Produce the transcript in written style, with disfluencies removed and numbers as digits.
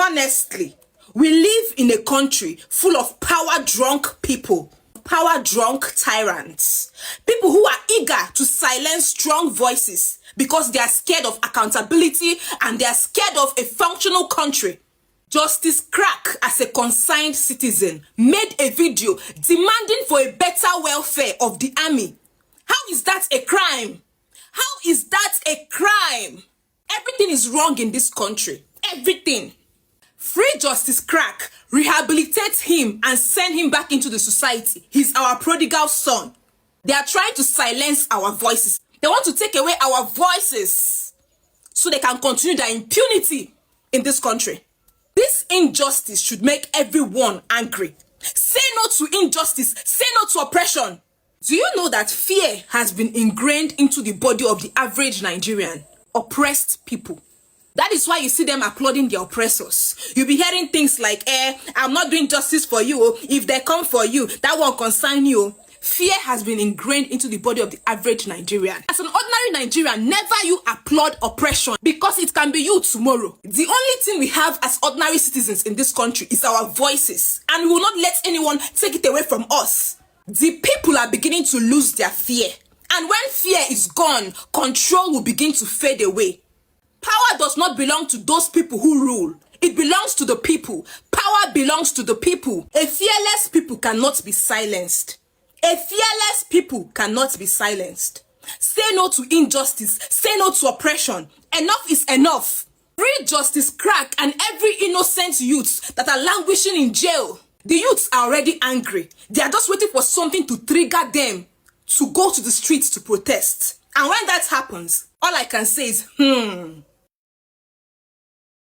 Honestly, we live in a country full of power-drunk people, power-drunk tyrants, people who are eager to silence strong voices because they are scared of accountability and they are scared of a functional country. Justice Crack, as a concerned citizen, made a video demanding for a better welfare of the army. How is that a crime? How is that a crime? Everything is wrong in this country. Everything. Free Justice Crack, rehabilitate him and send him back into the society. He's our prodigal son. They are trying to silence our voices. They want to take away our voices so they can continue their impunity in this country. This injustice should make everyone angry. Say no to injustice. Say no to oppression. Do you know that fear has been ingrained into the body of the average Nigerian? Oppressed people. That is why you see them applauding the oppressors. You'll be hearing things like, I'm not doing justice for you. If they come for you, that won't concern you. Fear has been ingrained into the body of the average Nigerian. As an ordinary Nigerian, never you applaud oppression because it can be you tomorrow. The only thing we have as ordinary citizens in this country is our voices, and we will not let anyone take it away from us. The people are beginning to lose their fear. And when fear is gone, control will begin to fade away. Power does not belong to those people who rule. It belongs to the people. Power belongs to the people. A fearless people cannot be silenced. A fearless people cannot be silenced. Say no to injustice. Say no to oppression. Enough is enough. Free Justice Crack and every innocent youth that are languishing in jail. The youths are already angry. They are just waiting for something to trigger them to go to the streets to protest. And when that happens, all I can say is,